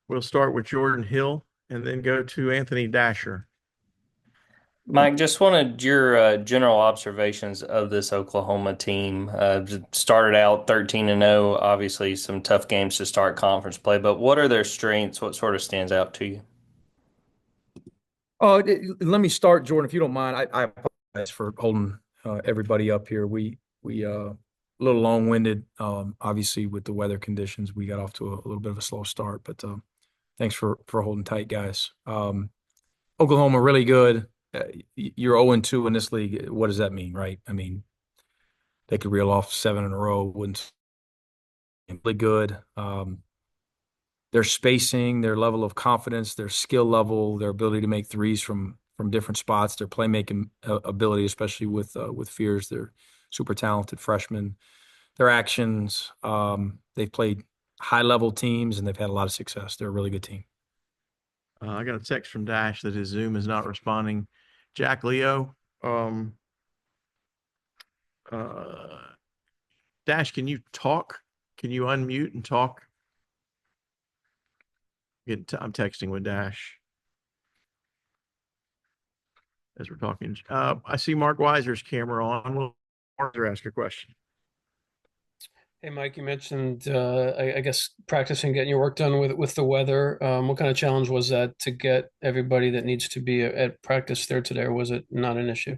We'll start with Jordan Hill and then go to Anthony Dasher. Mike, just wanted your general observations of this Oklahoma team. Started out 13-0, obviously some tough games to start conference play, but what are their strengths? What sort of stands out to you? Let me start, Jordan, if you don't mind. I apologize for holding everybody up here. We a little long-winded, obviously with the weather conditions. We got off to a little bit of a slow start, but thanks for holding tight, guys. Oklahoma really good. You're 0-2 in this league. What does that mean, right? I mean, they could reel off 7 in a row. Wouldn't really good. Their spacing, their level of confidence, their skill level, their ability to make threes from different spots, their playmaking ability, especially with Fears, they're super talented freshmen. Their actions, they've played high level teams and they've had a lot of success. They're a really good team. I got a text from Dash that his Zoom is not responding. Jack Leo, uh, Dash, can you talk? Can you unmute and talk? I'm texting with Dash as we're talking. I see Mark Weiser's camera on. Will Weiser ask a question? Hey, Mike, you mentioned, I guess, practicing getting your work done with the weather. What kind of challenge was that to get everybody that needs to be at practice there today, or was it not an issue?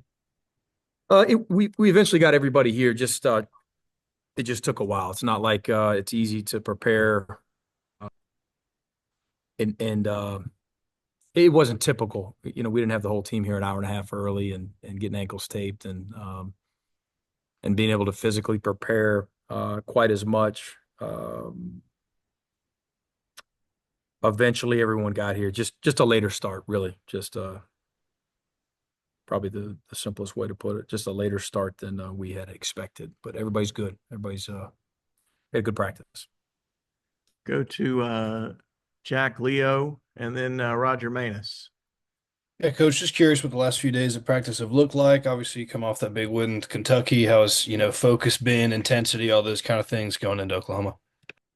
We eventually got everybody here. It just took a while. It's not like it's easy to prepare, and it wasn't typical. You know, we didn't have the whole team here an hour and a half early and getting ankles taped and being able to physically prepare quite as much. Eventually, everyone got here. Just a later start, really. Just probably the simplest way to put it. Just a later start than we had expected. But everybody's good. Everybody's had good practice. Go to Jack Leo and then Roger Manus. Yeah, Coach, just curious what the last few days of practice have looked like. Obviously, you come off that big win in Kentucky. How's, focus been, intensity, all those kind of things going into Oklahoma?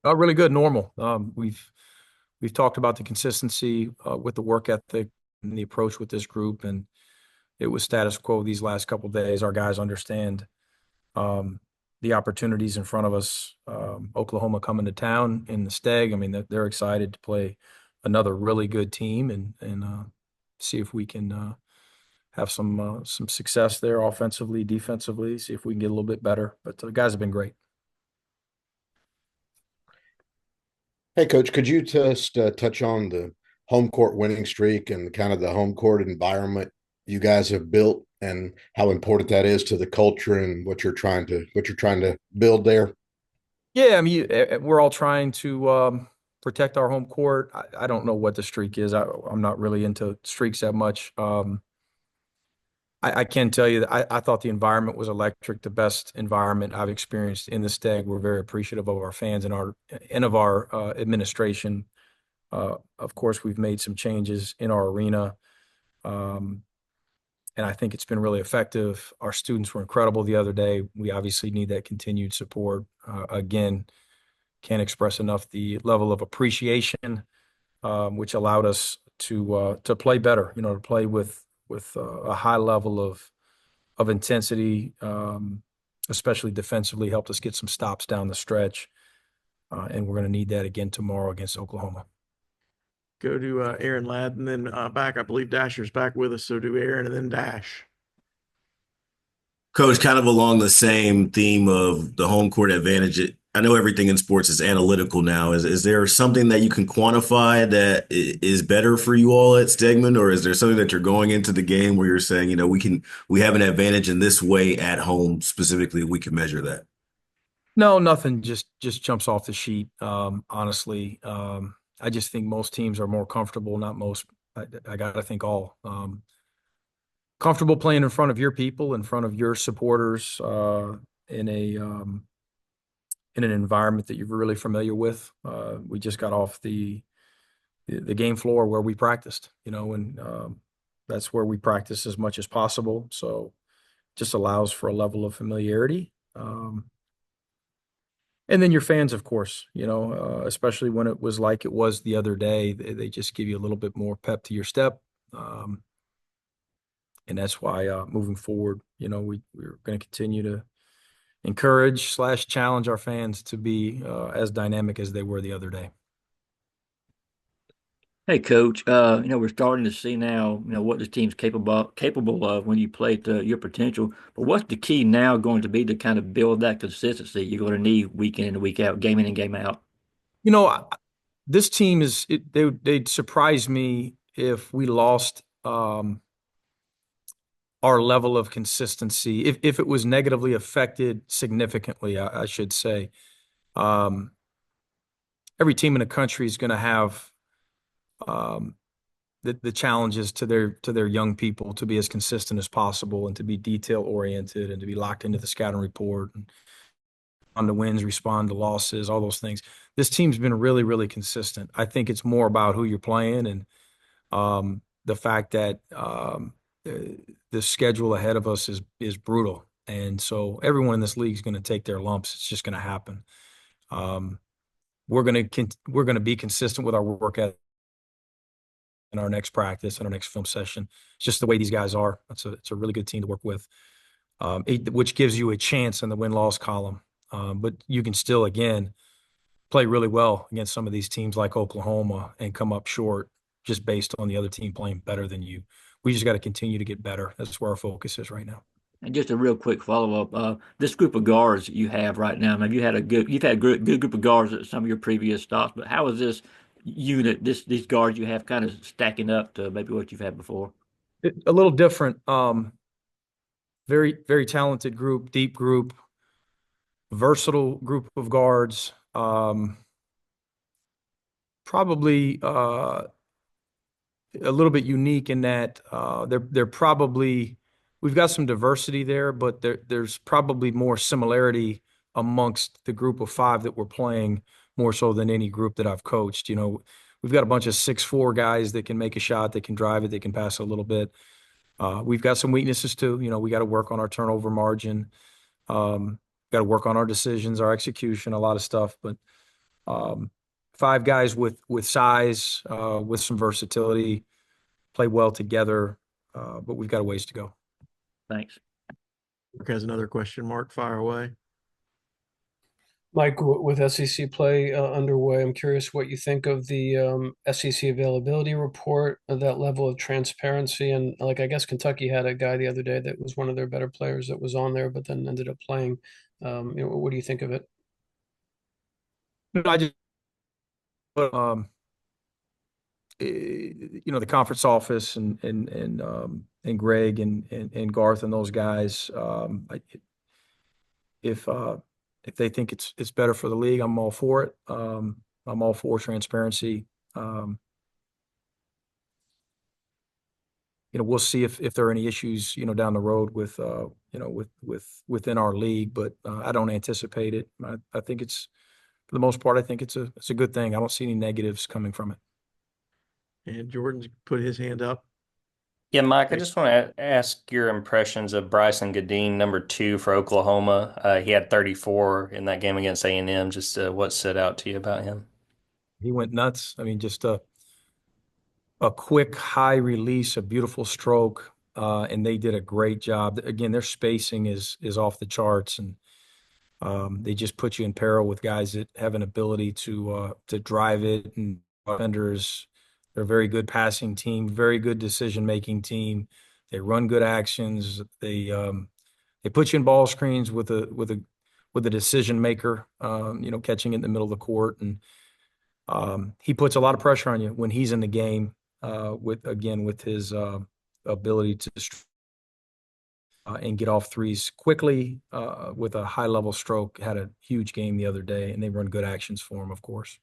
Really good, normal. We've talked about the consistency with the work ethic and the approach with this group, and it was status quo these last couple of days. Our guys understand the opportunities in front of us. Oklahoma coming to town in the Steg. I mean, they're excited to play another really good team and see if we can have some success there offensively, defensively. See if we can get a little bit better. But the guys have been great. Hey, Coach, could you just touch on the home court winning streak and kind of the home court environment you guys have built and how important that is to the culture and what you're trying to build there? Yeah, I mean, we're all trying to protect our home court. I don't know what the streak is. I'm not really into streaks that much. I can tell you that I thought the environment was electric, the best environment I've experienced in the Stag. We're very appreciative of our fans and of our administration. Of course, we've made some changes in our arena, and I think it's been really effective. Our students were incredible the other day. We obviously need that continued support. Again, can't express enough the level of appreciation, which allowed us to play better. You know, to play with a high level of intensity, especially defensively, helped us get some stops down the stretch. And we're going to need that again tomorrow against Oklahoma. Go to Aaron Ladd and then back. I believe Dasher's back with us. So do Aaron and then Dash. Coach, kind of along the same theme of the home court advantage. I know everything in sports is analytical now. Is there something that you can quantify that is better for you all at Stegman, or is there something that you're going into the game where you're saying, we have an advantage in this way at home specifically, we can measure that? No, nothing just jumps off the sheet. Honestly, I just think most teams are more comfortable. Not most. I got to think all. Comfortable playing in front of your people, in front of your supporters, in an environment that you're really familiar with. We just got off the game floor where we practiced, and that's where we practice as much as possible. So just allows for a level of familiarity. And then your fans, of course, especially when it was like it was the other day, they just give you a little bit more pep to your step. And that's why moving forward, we're going to continue to encourage/challenge our fans to be as dynamic as they were the other day. Hey, Coach. We're starting to see now, what this team's capable of when you play to your potential. But what's the key now going to be to kind of build that consistency you're going to need week in and week out, game in and game out? This team they'd surprise me if we lost our level of consistency, if it was negatively affected significantly, I should say. Every team in the country is going to have the challenges to their young people to be as consistent as possible and to be detail oriented and to be locked into the scouting report and on the wins, respond to losses, all those things. This team's been really, really consistent. I think it's more about who you're playing and the fact that the schedule ahead of us is brutal. And so everyone in this league is going to take their lumps. It's just going to happen. We're going to be consistent with our work ethic in our next practice and our next film session. It's just the way these guys are. It's a really good team to work with, which gives you a chance in the win-loss column. But you can still, again, play really well against some of these teams like Oklahoma and come up short just based on the other team playing better than you. We just got to continue to get better. That's where our focus is right now. And just a real quick follow-up. This group of guards you have right now, you've had a good group of guards at some of your previous stops, but how is this unit, these guards you have kind of stacking up to maybe what you've had before? A little different. Very, very talented group, deep group, versatile group of guards. Probably a little bit unique in that they're probably we've got some diversity there, but there's probably more similarity amongst the group of five that we're playing more so than any group that I've coached. We've got a bunch of 6'4" guys that can make a shot, that can drive it, they can pass a little bit. We've got some weaknesses too. We got to work on our turnover margin. Got to work on our decisions, our execution, a lot of stuff. But five guys with size, with some versatility, play well together, but we've got a ways to go. Thanks. Mark has another question. Mark, fire away. Mike, with SEC play underway, I'm curious what you think of the SEC availability report, that level of transparency. And I guess Kentucky had a guy the other day that was one of their better players that was on there, but then ended up playing. What do you think of it? I just, the conference office and Greg and Garth and those guys, if they think it's better for the league, I'm all for it. I'm all for transparency. We'll see if there are any issues, down the road with within our league, but I don't anticipate it. I think for the most part, I think it's a good thing. I don't see any negatives coming from it. And Jordan's put his hand up. Yeah, Mike, I just want to ask your impressions of Bryson Gadeen, number 2 for Oklahoma. He had 34 in that game against A&M. Just what stood out to you about him? He went nuts. I mean, just a quick, high release, a beautiful stroke, and they did a great job. Again, their spacing is off the charts, and they just put you in peril with guys that have an ability to drive it, and defenders. They're a very good passing team, very good decision-making team. They run good actions. They put you in ball screens with a decision maker, catching it in the middle of the court, and he puts a lot of pressure on you when he's in the game. With his ability to and get off threes quickly with a high-level stroke. Had a huge game the other day, and they run good actions for him, of course.